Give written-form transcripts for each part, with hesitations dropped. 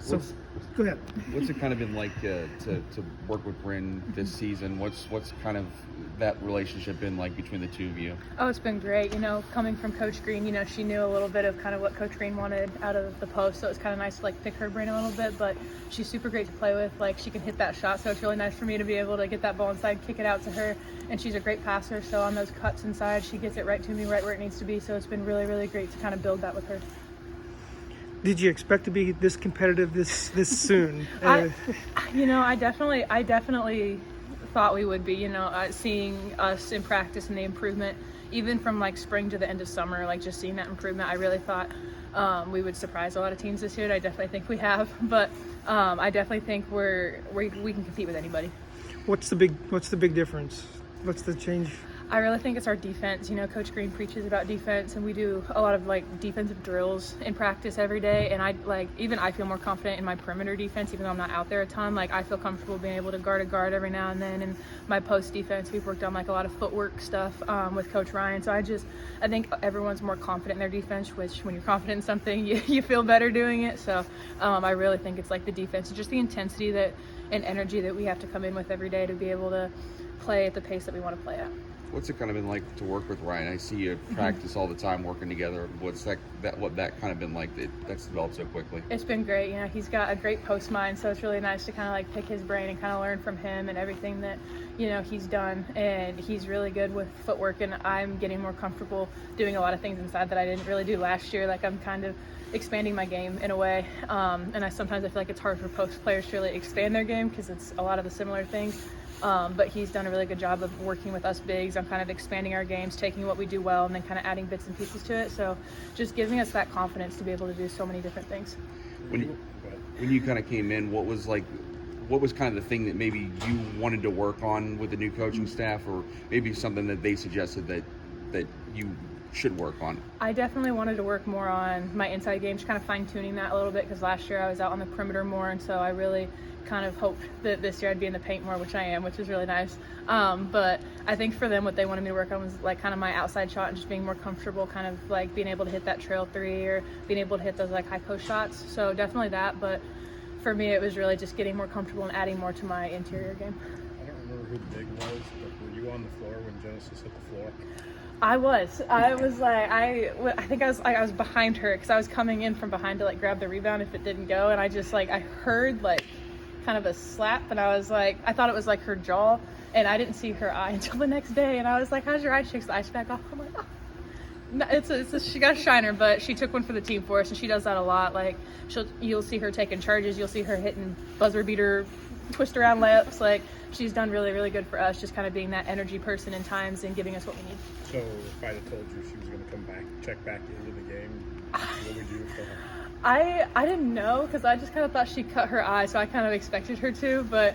So, go ahead. What's it kind of been like to work with Bryn this season? What's kind of that relationship been like between the two of you? Oh, it's been great. Coming from Coach Green, she knew a little bit of kind of what Coach Green wanted out of the post, so it's kind of nice to like pick her brain a little bit. But she's super great to play with. Like, she can hit that shot, so it's really nice for me to be able to get that ball inside, kick it out to her. And she's a great passer, so on those cuts inside, she gets it right to me, right where it needs to be. So it's been really, really great to kind of build that with her. Did you expect to be this competitive this soon? I definitely thought we would be. Seeing us in practice and the improvement, even from like spring to the end of summer, like just seeing that improvement, I really thought we would surprise a lot of teams this year. And I definitely think we have, but I definitely think we can compete with anybody. What's the big difference? What's the change? I really think it's our defense. Coach Green preaches about defense, and we do a lot of like defensive drills in practice every day. And I feel more confident in my perimeter defense, even though I'm not out there a ton. Like, I feel comfortable being able to guard a guard every now and then. And my post defense, we've worked on like a lot of footwork stuff with Coach Ryan. So I think everyone's more confident in their defense, which when you're confident in something, you feel better doing it. So I really think it's like the defense, just the intensity and energy that we have to come in with every day to be able to play at the pace that we want to play at. What's it kind of been like to work with Ryan? I see you practice all the time, working together. What's what that kind of been like that's developed so quickly? It's been great. He's got a great post mind, so it's really nice to kind of like pick his brain and kind of learn from him and everything that he's done. And he's really good with footwork, and I'm getting more comfortable doing a lot of things inside that I didn't really do last year. Like, I'm kind of expanding my game in a way, and sometimes I feel like it's hard for post players to really expand their game because it's a lot of the similar things. But he's done a really good job of working with us bigs on kind of expanding our games, taking what we do well, and then kind of adding bits and pieces to it. So just giving us that confidence to be able to do so many different things. When you kind of came in, what was kind of the thing that maybe you wanted to work on with the new coaching staff, or maybe something that they suggested that you should work on? I definitely wanted to work more on my inside game, just kind of fine-tuning that a little bit, because last year I was out on the perimeter more, and so I really kind of hoped that this year I'd be in the paint more, which I am, which is really nice. But I think for them, what they wanted me to work on was like kind of my outside shot and just being more comfortable, kind of like being able to hit that trail three or being able to hit those like high post shots. So definitely that. But for me, it was really just getting more comfortable and adding more to my interior game. I don't remember who the big was, but were you on the floor when Genesis hit the floor? I was like, I think I was behind her because I was coming in from behind to like grab the rebound if it didn't go, and I just like, I heard like kind of a slap, and I was like, I thought it was like her jaw, and I didn't see her eye until the next day, and I was like, how's your eye? She takes the ice back off. I'm like, oh. No, she got a shiner, but she took one for the team for us, and she does that a lot. Like, you'll see her taking charges, you'll see her hitting buzzer beater, twist around layups. Like, she's done really, really good for us, just kind of being that energy person in times and giving us what we need. So if I'd have told you she was going to come back, check back into the game, what would you have told her? I didn't know, because I just kind of thought she cut her eye, so I kind of expected her to. But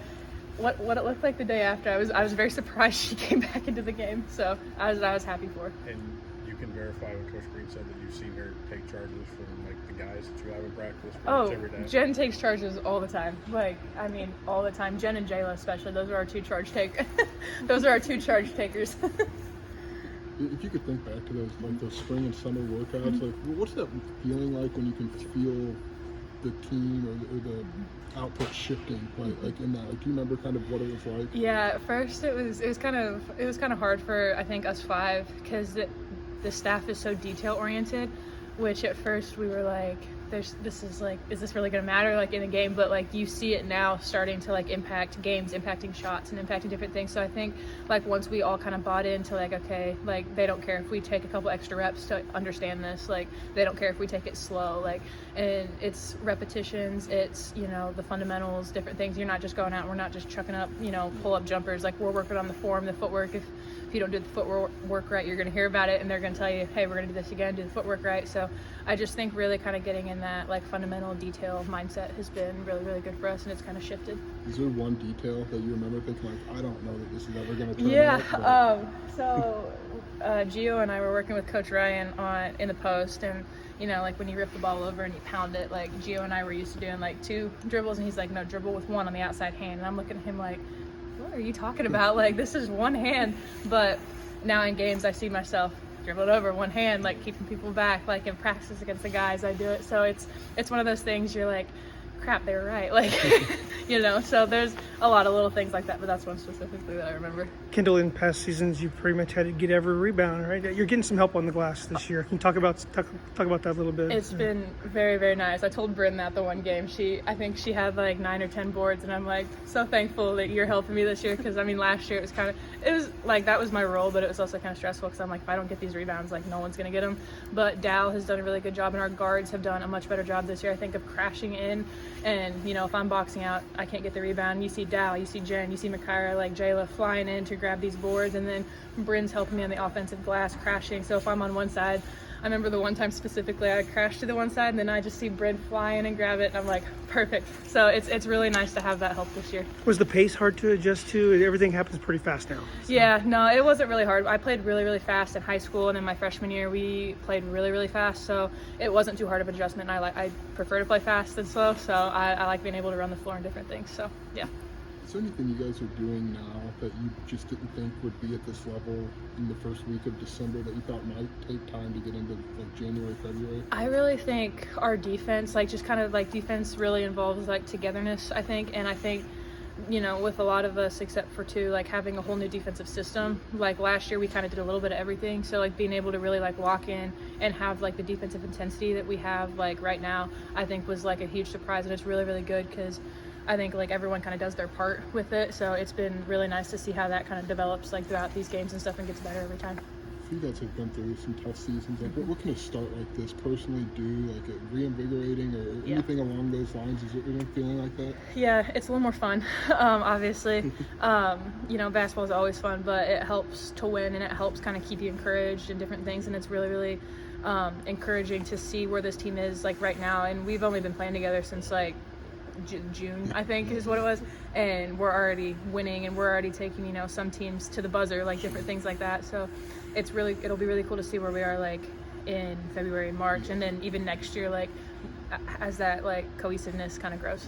what it looked like the day after, I was very surprised she came back into the game. So I was happy for her. And you can verify what Coach Green said, that you've seen her take charges from like the guys that you have in practice pretty much every day. Jen takes charges all the time. Like, I mean, all the time. Jen and Jayla especially. Those are our two charge takers. Those are our two charge takers. If you could think back to those spring and summer workouts, like what's that feeling like when you can feel the team or the output shifting, like in that? Like, do you remember kind of what it was like? Yeah, at first it was kind of hard for I think us five, because the staff is so detail oriented, which at first we were like, is this really going to matter like in a game? But like, you see it now starting to like impact games, impacting shots and impacting different things. So I think like once we all kind of bought into like, okay, like they don't care if we take a couple extra reps to understand this, like they don't care if we take it slow, like, and it's repetitions, it's the fundamentals, different things. You're not just going out, we're not just chucking up pull up jumpers. Like, we're working on the form, the footwork. If you don't do the footwork right, you're going to hear about it, and they're going to tell you, hey, we're going to do this again, do the footwork right. So I just think really kind of getting in that like fundamental detail mindset has been really, really good for us, and it's kind of shifted. Is there one detail that you remember thinking like, I don't know that this is ever going to turn out? Yeah. So Gio and I were working with Coach Ryan in the post, and like when you rip the ball over and you pound it, like Gio and I were used to doing like 2 dribbles, and he's like, no, dribble with 1 on the outside hand. And I'm looking at him like, what are you talking about? Like, this is 1 hand. But now in games, I see myself dribble it over 1 hand, like keeping people back. Like in practice against the guys, I do it. So it's one of those things you're like, crap, they were right. Like, you know, so there's a lot of little things like that, but that's one specifically that I remember. Kendall, in past seasons, you pretty much had to get every rebound, right? You're getting some help on the glass this year. Can you talk about that a little bit? It's been very, very nice. I told Bryn that the one game. I think she had like 9 or 10 boards, and I'm like so thankful that you're helping me this year, because I mean last year it was like that was my role, but it was also kind of stressful because I'm like, if I don't get these rebounds, like no one's gonna get them. But Dal has done a really good job, and our guards have done a much better job this year, I think, of crashing in. And you know, if I'm boxing out, I can't get the rebound. You see Dal, you see Jen, you see Makaira, like Jayla flying in to grab these boards, and then Bryn's helping me on the offensive glass crashing. So if I'm on one side, I remember the one time specifically I crashed to the one side, and then I just see Bryn fly in and grab it, and I'm like, perfect. So it's really nice to have that help this year. Was the pace hard to adjust to? Everything happens pretty fast now. So. Yeah, no, it wasn't really hard. I played really, really fast in high school, and in my freshman year we played really, really fast, so it wasn't too hard of adjustment. And I prefer to play fast than slow, so I like being able to run the floor and different things. So yeah. Is there anything you guys are doing now that you just didn't think would be at this level in the first week of December that you thought might take time to get into like January, February? I really think our defense, like just kind of like defense really involves like togetherness, I think. And I think, you know, with a lot of us except for two, like having a whole new defensive system. Like last year we kind of did a little bit of everything. So like being able to really like lock in and have like the defensive intensity that we have like right now, I think was like a huge surprise. And it's really, really good because I think like everyone kind of does their part with it, so it's been really nice to see how that kind of develops like throughout these games and stuff and gets better every time. So you guys have been through some tough seasons. Like, what can a start like this personally do? Like, reinvigorating or anything along those lines? Is it really feeling like that? Yeah, it's a little more fun, obviously. You know, basketball is always fun, but it helps to win and it helps kind of keep you encouraged and different things, and it's really, really encouraging to see where this team is like right now. And we've only been playing together since like June, I think is what it was, and we're already winning and we're already taking, you know, some teams to the buzzer, like different things like that. So it'll be really cool to see where we are like in February and March, and then even next year, like as that like cohesiveness kind of grows.